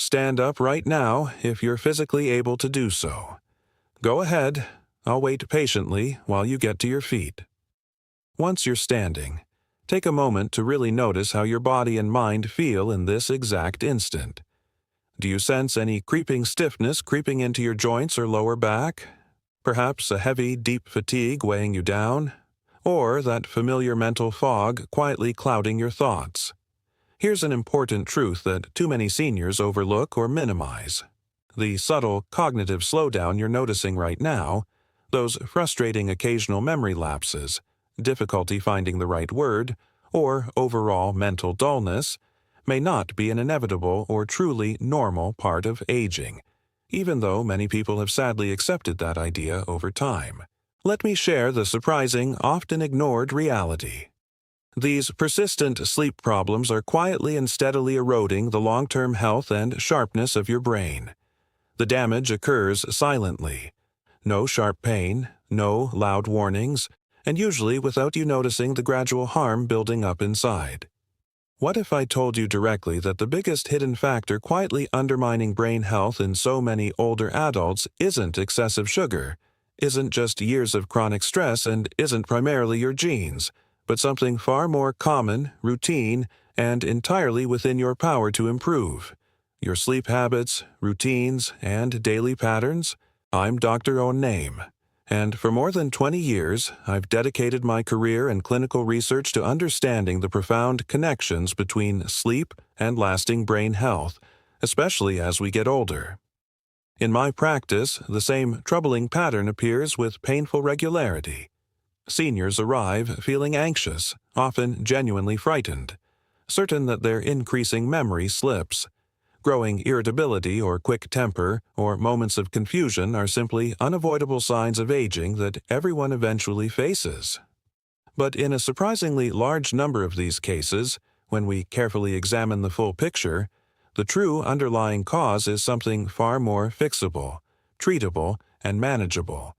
Stand up right now if you're physically able to do so. Go ahead, I'll wait patiently while you get to your feet. Once you're standing, take a moment to really notice how your body and mind feel in this exact instant. Do you sense any creeping stiffness creeping into your joints or lower back? Perhaps a heavy, deep fatigue weighing you down? Or that familiar mental fog quietly clouding your thoughts? Here's an important truth that too many seniors overlook or minimize. The subtle cognitive slowdown you're noticing right now, those frustrating occasional memory lapses, difficulty finding the right word, or overall mental dullness, may not be an inevitable or truly normal part of aging, even though many people have sadly accepted that idea over time. Let me share the surprising, often ignored reality. These persistent sleep problems are quietly and steadily eroding the long-term health and sharpness of your brain. The damage occurs silently. No sharp pain, no loud warnings, and usually without you noticing the gradual harm building up inside. What if I told you directly that the biggest hidden factor quietly undermining brain health in so many older adults isn't excessive sugar, isn't just years of chronic stress, and isn't primarily your genes, but something far more common, routine, and entirely within your power to improve? Your sleep habits, routines, and daily patterns? I'm Dr. O'Name, and for more than 20 years, I've dedicated my career and clinical research to understanding the profound connections between sleep and lasting brain health, especially as we get older. In my practice, the same troubling pattern appears with painful regularity. Seniors arrive feeling anxious, often genuinely frightened, certain that their increasing memory slips. Growing irritability or quick temper or moments of confusion are simply unavoidable signs of aging that everyone eventually faces. But in a surprisingly large number of these cases, when we carefully examine the full picture, the true underlying cause is something far more fixable, treatable, and manageable.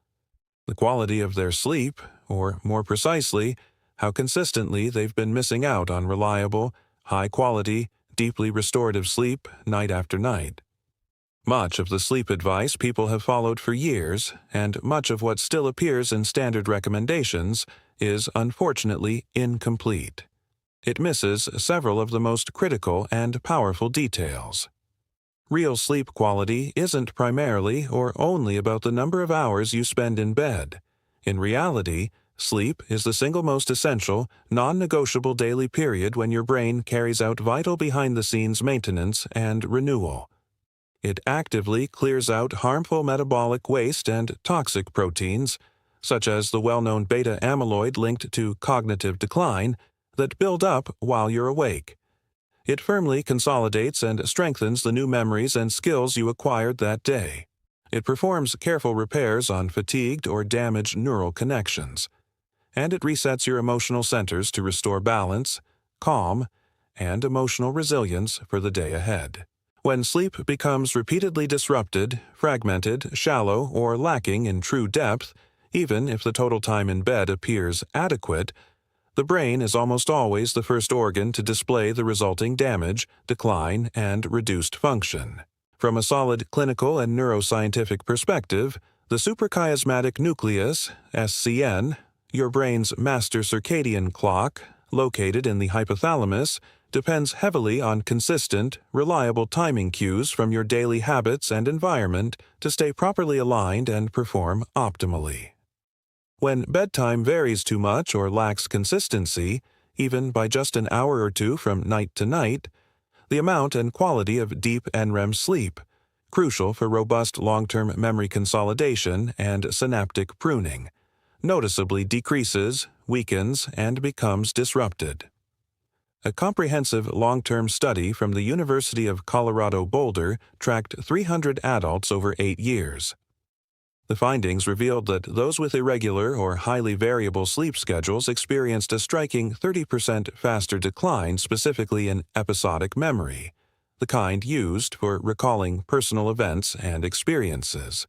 The quality of their sleep, or more precisely, how consistently they've been missing out on reliable, high-quality, deeply restorative sleep night after night. Much of the sleep advice people have followed for years, and much of what still appears in standard recommendations, is unfortunately incomplete. It misses several of the most critical and powerful details. Real sleep quality isn't primarily or only about the number of hours you spend in bed. In reality, sleep is the single most essential, non-negotiable daily period when your brain carries out vital behind-the-scenes maintenance and renewal. It actively clears out harmful metabolic waste and toxic proteins, such as the well-known beta amyloid linked to cognitive decline, that build up while you're awake. It firmly consolidates and strengthens the new memories and skills you acquired that day. It performs careful repairs on fatigued or damaged neural connections. And it resets your emotional centers to restore balance, calm, and emotional resilience for the day ahead. When sleep becomes repeatedly disrupted, fragmented, shallow, or lacking in true depth, even if the total time in bed appears adequate, the brain is almost always the first organ to display the resulting damage, decline, and reduced function. From a solid clinical and neuroscientific perspective, the suprachiasmatic nucleus, SCN, your brain's master circadian clock, located in the hypothalamus, depends heavily on consistent, reliable timing cues from your daily habits and environment to stay properly aligned and perform optimally. When bedtime varies too much or lacks consistency, even by just an hour or two from night to night, the amount and quality of deep NREM sleep, crucial for robust long-term memory consolidation and synaptic pruning, noticeably decreases, weakens, and becomes disrupted. A comprehensive long-term study from the University of Colorado Boulder tracked 300 adults over 8 years. The findings revealed that those with irregular or highly variable sleep schedules experienced a striking 30% faster decline specifically in episodic memory, the kind used for recalling personal events and experiences.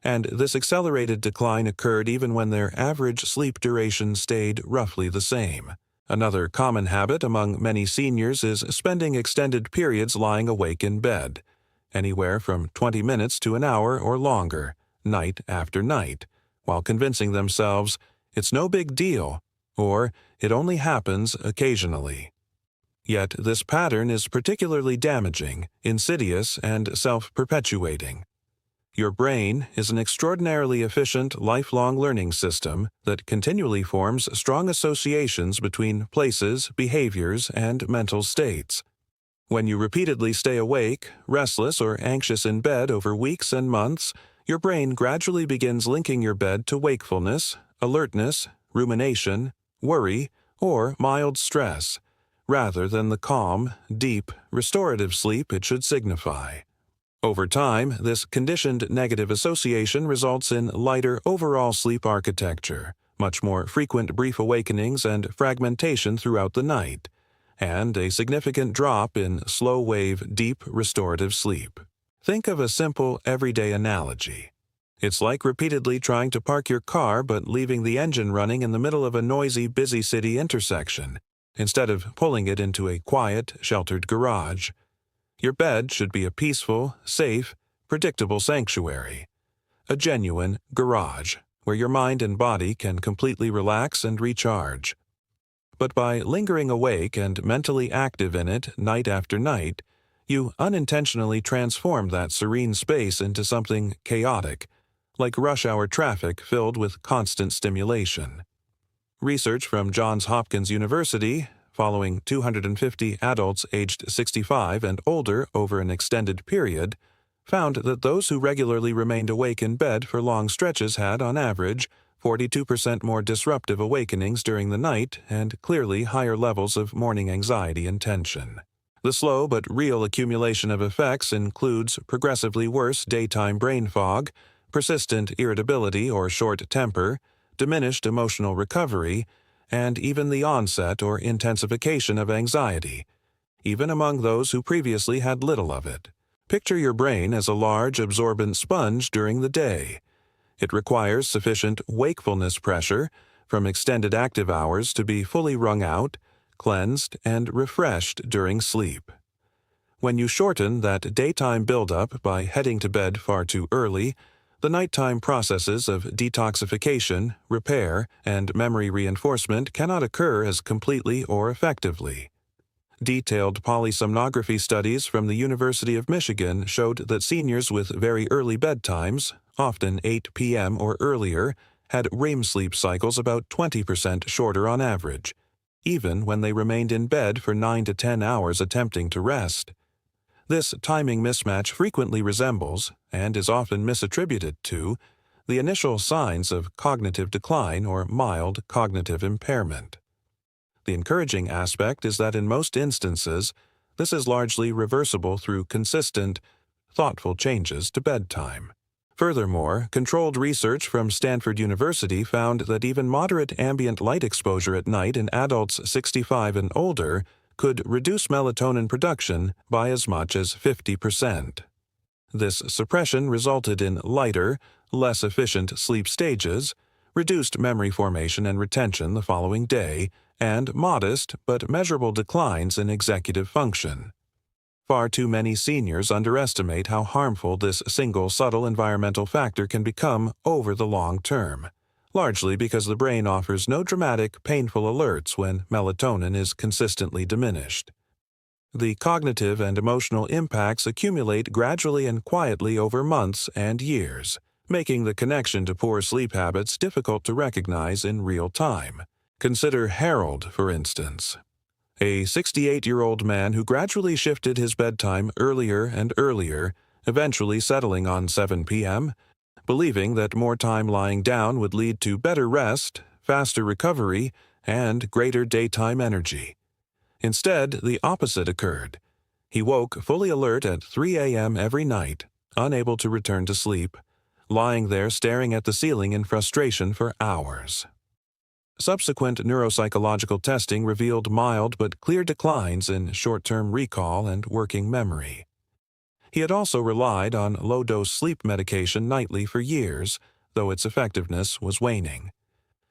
And this accelerated decline occurred even when their average sleep duration stayed roughly the same. Another common habit among many seniors is spending extended periods lying awake in bed. anywhere from 20 minutes to an hour or longer, night after night, while convincing themselves it's no big deal or it only happens occasionally. Yet this pattern is particularly damaging, insidious, and self-perpetuating. Your brain is an extraordinarily efficient, lifelong learning system that continually forms strong associations between places, behaviors, and mental states. When you repeatedly stay awake, restless, or anxious in bed over weeks and months, your brain gradually begins linking your bed to wakefulness, alertness, rumination, worry, or mild stress, rather than the calm, deep, restorative sleep it should signify. Over time, this conditioned negative association results in lighter overall sleep architecture, much more frequent brief awakenings and fragmentation throughout the night, and a significant drop in slow-wave, deep, restorative sleep. Think of a simple, everyday analogy. It's like repeatedly trying to park your car but leaving the engine running in the middle of a noisy, busy city intersection, instead of pulling it into a quiet, sheltered garage. Your bed should be a peaceful, safe, predictable sanctuary, a genuine garage where your mind and body can completely relax and recharge. But by lingering awake and mentally active in it night after night, you unintentionally transform that serene space into something chaotic, like rush hour traffic filled with constant stimulation. Research from Johns Hopkins University, following 250 adults aged 65 and older over an extended period, found that those who regularly remained awake in bed for long stretches had, on average, 42% more disruptive awakenings during the night and clearly higher levels of morning anxiety and tension. The slow but real accumulation of effects includes progressively worse daytime brain fog, persistent irritability or short temper, diminished emotional recovery, and even the onset or intensification of anxiety, even among those who previously had little of it. Picture your brain as a large, absorbent sponge during the day. It requires sufficient wakefulness pressure from extended active hours to be fully wrung out, cleansed, and refreshed during sleep. When you shorten that daytime buildup by heading to bed far too early, the nighttime processes of detoxification, repair, and memory reinforcement cannot occur as completely or effectively. Detailed polysomnography studies from the University of Michigan showed that seniors with very early bedtimes, often 8 p.m. or earlier, had REM sleep cycles about 20% shorter on average, even when they remained in bed for 9 to 10 hours attempting to rest. This timing mismatch frequently resembles, and is often misattributed to, the initial signs of cognitive decline or mild cognitive impairment. The encouraging aspect is that in most instances, this is largely reversible through consistent, thoughtful changes to bedtime. Furthermore, controlled research from Stanford University found that even moderate ambient light exposure at night in adults 65 and older could reduce melatonin production by as much as 50%. This suppression resulted in lighter, less efficient sleep stages, reduced memory formation and retention the following day, and modest but measurable declines in executive function. Far too many seniors underestimate how harmful this single subtle environmental factor can become over the long term, largely because the brain offers no dramatic, painful alerts when melatonin is consistently diminished. The cognitive and emotional impacts accumulate gradually and quietly over months and years, making the connection to poor sleep habits difficult to recognize in real time. Consider Harold, for instance, a 68-year-old man who gradually shifted his bedtime earlier and earlier, eventually settling on 7 p.m., believing that more time lying down would lead to better rest, faster recovery, and greater daytime energy. Instead, the opposite occurred. He woke fully alert at 3 a.m. every night, unable to return to sleep, lying there staring at the ceiling in frustration for hours. Subsequent neuropsychological testing revealed mild but clear declines in short-term recall and working memory. He had also relied on low-dose sleep medication nightly for years, though its effectiveness was waning.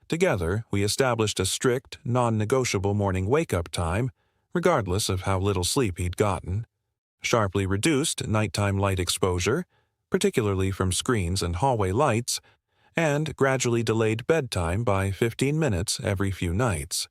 Together, we established a strict, non-negotiable morning wake-up time, regardless of how little sleep he'd gotten. sharply reduced nighttime light exposure, particularly from screens and hallway lights, and gradually delayed bedtime by 15 minutes every few nights.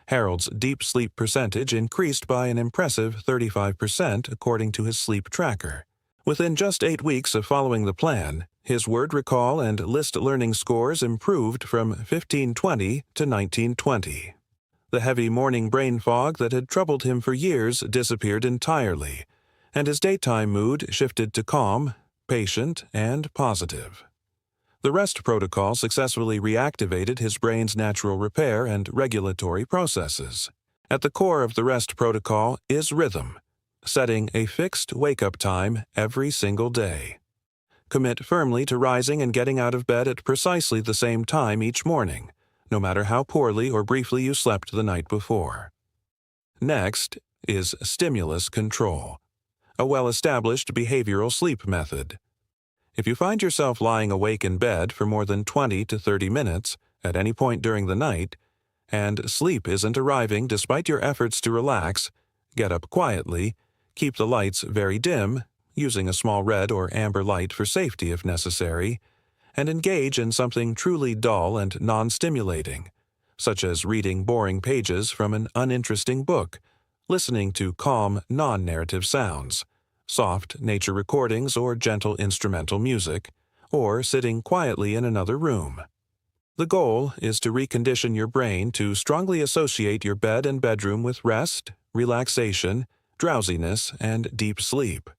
Harold's deep sleep percentage increased by an impressive 35% according to his sleep tracker. Within just 8 weeks of following the plan, his word recall and list learning scores improved from 1520 to 1920. The heavy morning brain fog that had troubled him for years disappeared entirely, and his daytime mood shifted to calm, patient, and positive. The rest protocol successfully reactivated his brain's natural repair and regulatory processes. At the core of the rest protocol is rhythm, setting a fixed wake-up time every single day. Commit firmly to rising and getting out of bed at precisely the same time each morning, no matter how poorly or briefly you slept the night before. Next is stimulus control, a well-established behavioral sleep method. If you find yourself lying awake in bed for more than 20 to 30 minutes at any point during the night, and sleep isn't arriving despite your efforts to relax, get up quietly, keep the lights very dim, using a small red or amber light for safety if necessary, and engage in something truly dull and non-stimulating, such as reading boring pages from an uninteresting book, listening to calm, non-narrative sounds, soft nature recordings or gentle instrumental music, or sitting quietly in another room. The goal is to recondition your brain to strongly associate your bed and bedroom with rest, relaxation, drowsiness, and deep sleep,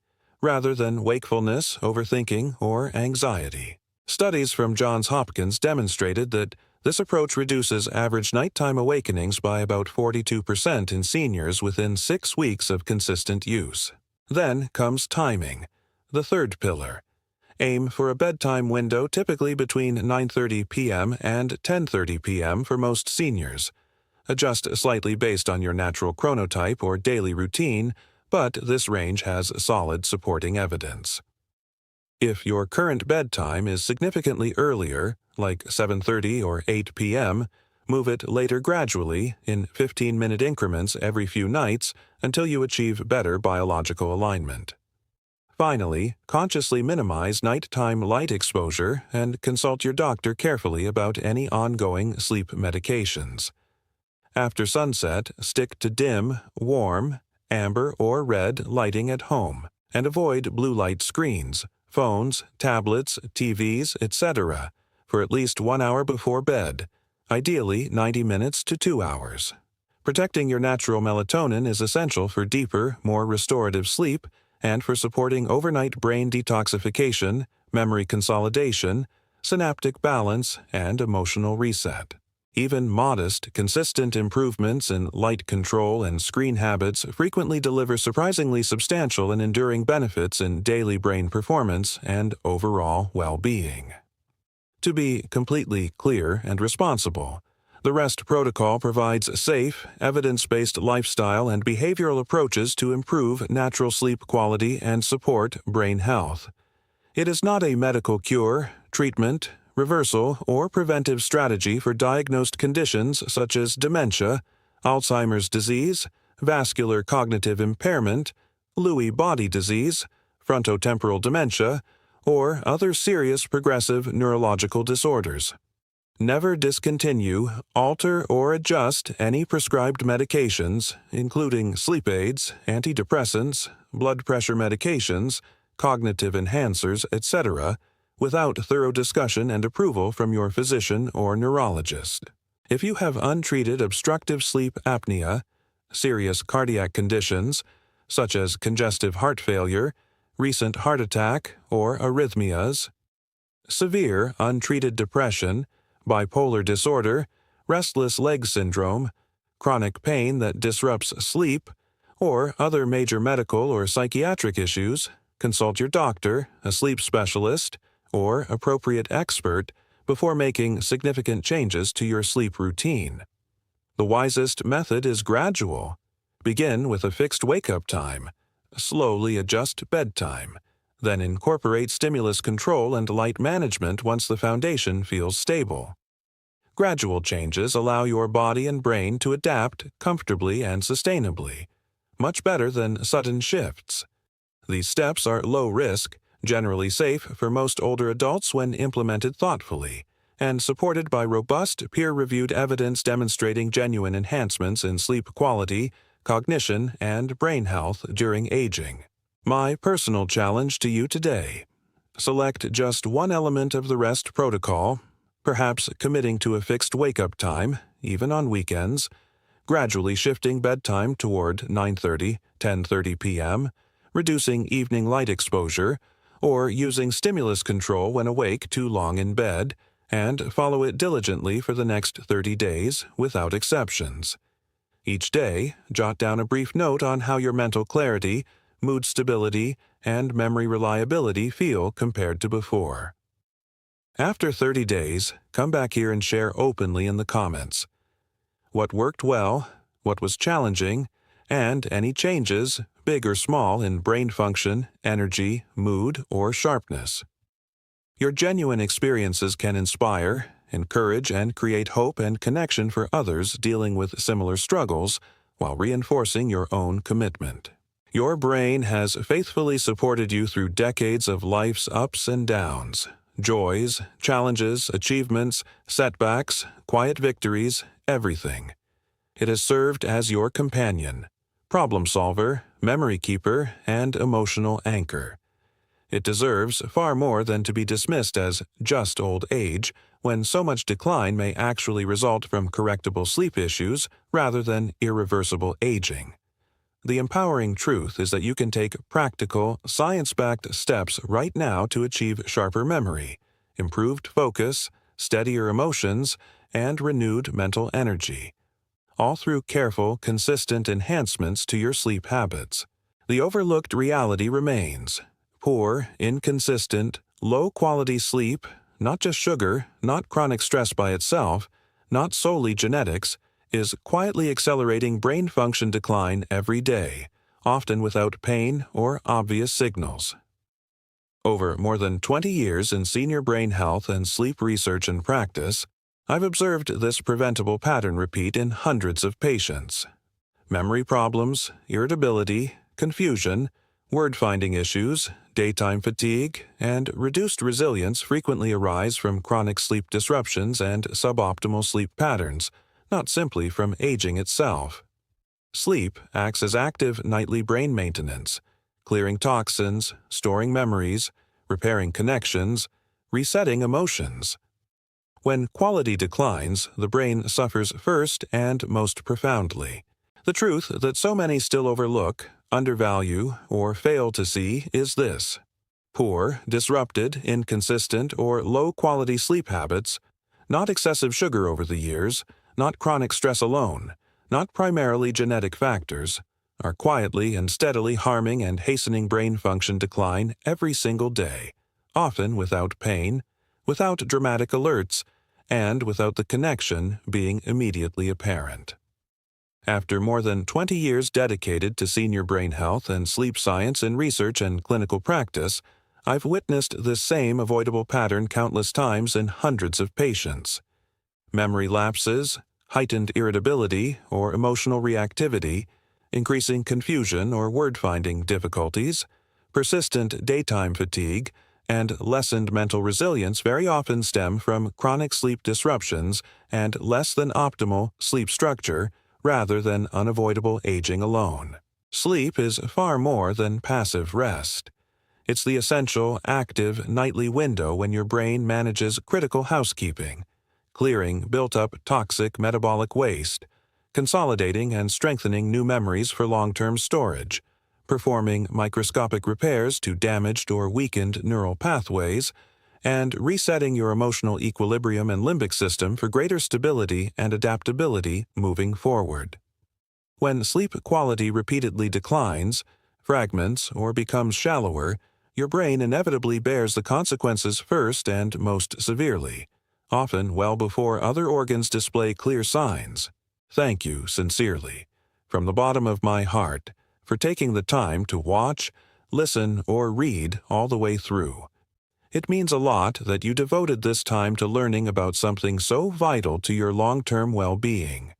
rather than wakefulness, overthinking, or anxiety. Studies from Johns Hopkins demonstrated that this approach reduces average nighttime awakenings by about 42% in seniors within 6 weeks of consistent use. Then comes timing, the third pillar. Aim for a bedtime window typically between 9:30 p.m. and 10:30 p.m. for most seniors. Adjust slightly based on your natural chronotype or daily routine, but this range has solid supporting evidence. If your current bedtime is significantly earlier, like 7:30 or 8 p.m., move it later gradually, in 15-minute increments every few nights until you achieve better biological alignment. Finally, consciously minimize nighttime light exposure and consult your doctor carefully about any ongoing sleep medications. After sunset, stick to dim, warm, amber, or red lighting at home, and avoid blue light screens, phones, tablets, TVs, etc., for at least 1 hour before bed, ideally 90 minutes to 2 hours. Protecting your natural melatonin is essential for deeper, more restorative sleep and for supporting overnight brain detoxification, memory consolidation, synaptic balance, and emotional reset. Even modest, consistent improvements in light control and screen habits frequently deliver surprisingly substantial and enduring benefits in daily brain performance and overall well-being. To be completely clear and responsible, the REST protocol provides safe, evidence-based lifestyle and behavioral approaches to improve natural sleep quality and support brain health. It is not a medical cure, treatment, reversal, or preventive strategy for diagnosed conditions such as dementia, Alzheimer's disease, vascular cognitive impairment, Lewy body disease, frontotemporal dementia, or other serious progressive neurological disorders. Never discontinue, alter, or adjust any prescribed medications, including sleep aids, antidepressants, blood pressure medications, cognitive enhancers, etc., without thorough discussion and approval from your physician or neurologist. If you have untreated obstructive sleep apnea, serious cardiac conditions, such as congestive heart failure, recent heart attack, or arrhythmias, severe untreated depression, bipolar disorder, restless leg syndrome, chronic pain that disrupts sleep, or other major medical or psychiatric issues, consult your doctor, a sleep specialist, or appropriate expert before making significant changes to your sleep routine. The wisest method is gradual. Begin with a fixed wake-up time. Slowly adjust bedtime. Then incorporate stimulus control and light management once the foundation feels stable. Gradual changes allow your body and brain to adapt comfortably and sustainably, much better than sudden shifts. These steps are low risk, generally safe for most older adults when implemented thoughtfully, and supported by robust, peer-reviewed evidence demonstrating genuine enhancements in sleep quality, cognition, and brain health during aging. My personal challenge to you today: select just one element of the rest protocol, perhaps committing to a fixed wake-up time, even on weekends, gradually shifting bedtime toward 9:30, 10:30 p.m., reducing evening light exposure, or using stimulus control when awake too long in bed, and follow it diligently for the next 30 days without exceptions. Each day, jot down a brief note on how your mental clarity, mood stability, and memory reliability feel compared to before. After 30 days, come back here and share openly in the comments what worked well, what was challenging, and any changes, big or small, in brain function, energy, mood, or sharpness. Your genuine experiences can inspire, encourage, and create hope and connection for others dealing with similar struggles while reinforcing your own commitment. Your brain has faithfully supported you through decades of life's ups and downs, joys, challenges, achievements, setbacks, quiet victories, everything. It has served as your companion, problem solver, memory keeper, and emotional anchor. It deserves far more than to be dismissed as just old age, when so much decline may actually result from correctable sleep issues rather than irreversible aging. The empowering truth is that you can take practical, science-backed steps right now to achieve sharper memory, improved focus, steadier emotions, and renewed mental energy, all through careful, consistent enhancements to your sleep habits. The overlooked reality remains: poor, inconsistent, low-quality sleep, not just sugar, not chronic stress by itself, not solely genetics, is quietly accelerating brain function decline every day, often without pain or obvious signals. Over more than 20 years in senior brain health and sleep research and practice, I've observed this preventable pattern repeat in hundreds of patients. Memory problems, irritability, confusion, word-finding issues, daytime fatigue, and reduced resilience frequently arise from chronic sleep disruptions and suboptimal sleep patterns, not simply from aging itself. Sleep acts as active nightly brain maintenance, clearing toxins, storing memories, repairing connections, resetting emotions. When quality declines, the brain suffers first and most profoundly. The truth that so many still overlook, undervalue, or fail to see is this: poor, disrupted, inconsistent, or low-quality sleep habits, not excessive sugar over the years, not chronic stress alone, not primarily genetic factors, are quietly and steadily harming and hastening brain function decline every single day, often without pain, without dramatic alerts, and without the connection being immediately apparent. After more than 20 years dedicated to senior brain health and sleep science in research and clinical practice, I've witnessed this same avoidable pattern countless times in hundreds of patients. Memory lapses, heightened irritability or emotional reactivity, increasing confusion or word-finding difficulties, persistent daytime fatigue, and lessened mental resilience very often stem from chronic sleep disruptions and less than optimal sleep structure rather than unavoidable aging alone. Sleep is far more than passive rest. It's the essential, active, nightly window when your brain manages critical housekeeping, clearing built-up toxic metabolic waste, consolidating and strengthening new memories for long-term storage, performing microscopic repairs to damaged or weakened neural pathways, and resetting your emotional equilibrium and limbic system for greater stability and adaptability moving forward. When sleep quality repeatedly declines, fragments, or becomes shallower, your brain inevitably bears the consequences first and most severely, often well before other organs display clear signs. Thank you sincerely, from the bottom of my heart, for taking the time to watch, listen, or read all the way through. It means a lot that you devoted this time to learning about something so vital to your long-term well-being.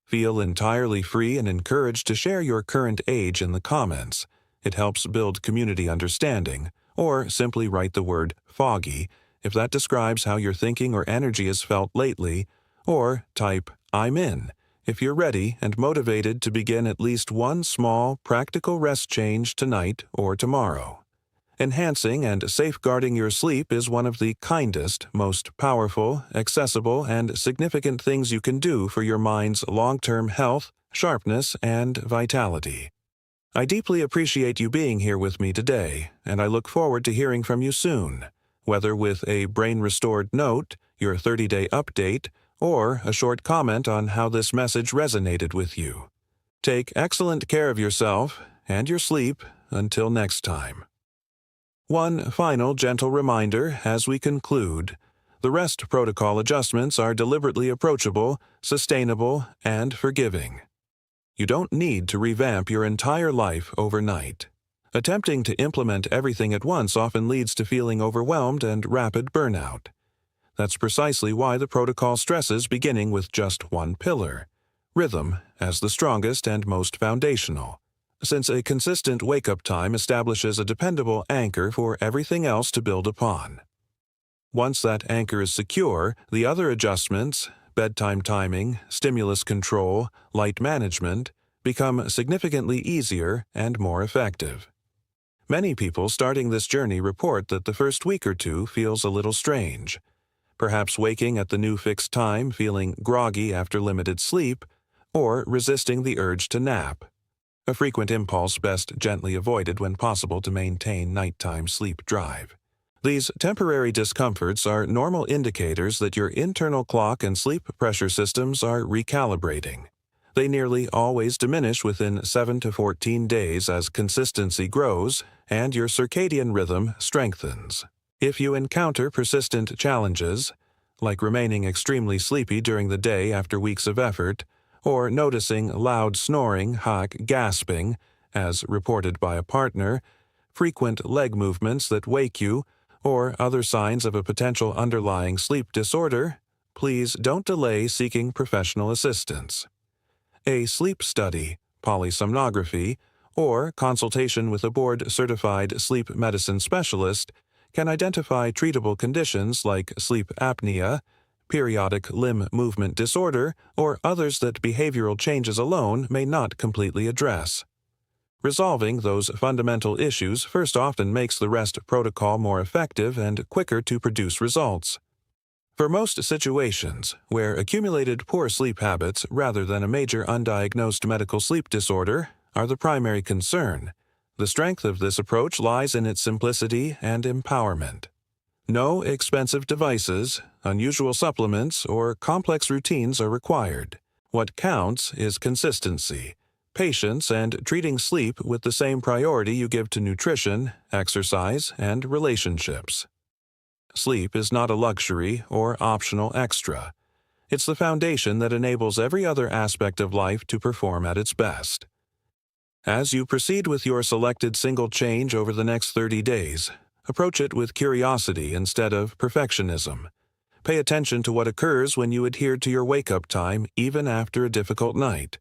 Feel entirely free and encouraged to share your current age in the comments. It helps build community understanding, or simply write the word foggy if that describes how your thinking or energy is felt lately, or type "I'm in" if you're ready and motivated to begin at least one small, practical rest change tonight or tomorrow. Enhancing and safeguarding your sleep is one of the kindest, most powerful, accessible, and significant things you can do for your mind's long-term health, sharpness, and vitality. I deeply appreciate you being here with me today, and I look forward to hearing from you soon, whether with a brain-restored note, your 30-day update, or a short comment on how this message resonated with you. Take excellent care of yourself and your sleep until next time. One final gentle reminder as we conclude. The rest protocol adjustments are deliberately approachable, sustainable, and forgiving. You don't need to revamp your entire life overnight. Attempting to implement everything at once often leads to feeling overwhelmed and rapid burnout. That's precisely why the protocol stresses beginning with just one pillar, rhythm, as the strongest and most foundational, since a consistent wake-up time establishes a dependable anchor for everything else to build upon. Once that anchor is secure, the other adjustments, bedtime timing, stimulus control, light management, become significantly easier and more effective. Many people starting this journey report that the first week or two feels a little strange, perhaps waking at the new fixed time feeling groggy after limited sleep, or resisting the urge to nap, a frequent impulse best gently avoided when possible to maintain nighttime sleep drive. These temporary discomforts are normal indicators that your internal clock and sleep pressure systems are recalibrating. They nearly always diminish within 7 to 14 days as consistency grows and your circadian rhythm strengthens. If you encounter persistent challenges, like remaining extremely sleepy during the day after weeks of effort, or noticing loud snoring, gasping, as reported by a partner, frequent leg movements that wake you, or other signs of a potential underlying sleep disorder, please don't delay seeking professional assistance. A sleep study, polysomnography, or consultation with a board-certified sleep medicine specialist can identify treatable conditions like sleep apnea, periodic limb movement disorder, or others that behavioral changes alone may not completely address. Resolving those fundamental issues first often makes the rest protocol more effective and quicker to produce results. For most situations, where accumulated poor sleep habits rather than a major undiagnosed medical sleep disorder are the primary concern, the strength of this approach lies in its simplicity and empowerment. No expensive devices, unusual supplements, or complex routines are required. What counts is consistency, patience, and treating sleep with the same priority you give to nutrition, exercise, and relationships. Sleep is not a luxury or optional extra. It's the foundation that enables every other aspect of life to perform at its best. As you proceed with your selected single change over the next 30 days, approach it with curiosity instead of perfectionism. Pay attention to what occurs when you adhere to your wake-up time even after a difficult night.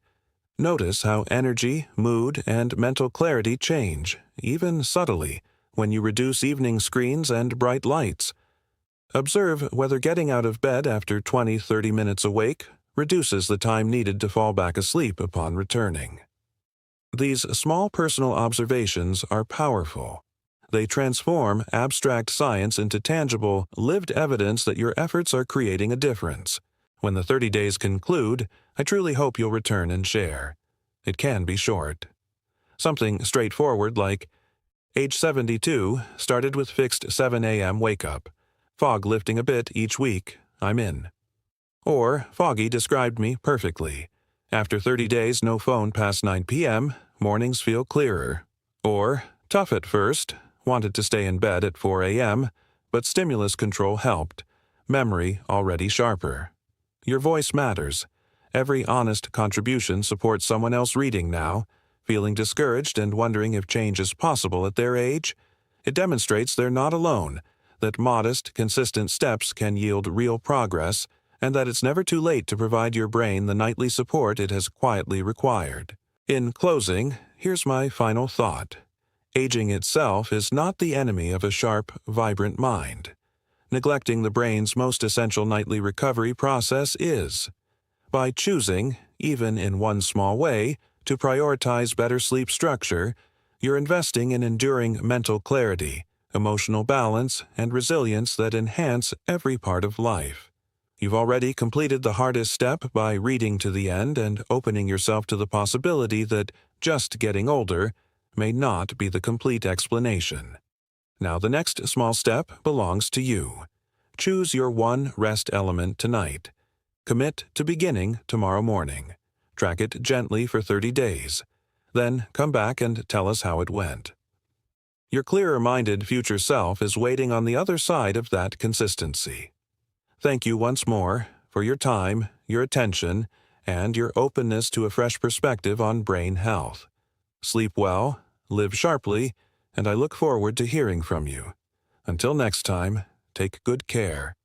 Notice how energy, mood, and mental clarity change, even subtly, when you reduce evening screens and bright lights. Observe whether getting out of bed after 20-30 minutes awake reduces the time needed to fall back asleep upon returning. These small personal observations are powerful. They transform abstract science into tangible, lived evidence that your efforts are creating a difference. When the 30 days conclude, I truly hope you'll return and share. It can be short. Something straightforward like, age 72, started with fixed 7 a.m. wake-up. Fog lifting a bit each week, I'm in. Or, foggy described me perfectly. After 30 days no phone past 9 p.m., mornings feel clearer. Or, tough at first, wanted to stay in bed at 4 a.m., but stimulus control helped. Memory already sharper. Your voice matters. Every honest contribution supports someone else reading now, feeling discouraged and wondering if change is possible at their age. It demonstrates they're not alone, that modest, consistent steps can yield real progress, and that it's never too late to provide your brain the nightly support it has quietly required. In closing, here's my final thought. Aging itself is not the enemy of a sharp, vibrant mind. Neglecting the brain's most essential nightly recovery process is. By choosing, even in one small way, to prioritize better sleep structure, you're investing in enduring mental clarity, emotional balance, and resilience that enhance every part of life. You've already completed the hardest step by reading to the end and opening yourself to the possibility that just getting older may not be the complete explanation. Now the next small step belongs to you. Choose your one rest element tonight. Commit to beginning tomorrow morning. Track it gently for 30 days. Then come back and tell us how it went. Your clearer-minded future self is waiting on the other side of that consistency. Thank you once more for your time, your attention, and your openness to a fresh perspective on brain health. Sleep well, live sharply, and I look forward to hearing from you. Until next time, take good care.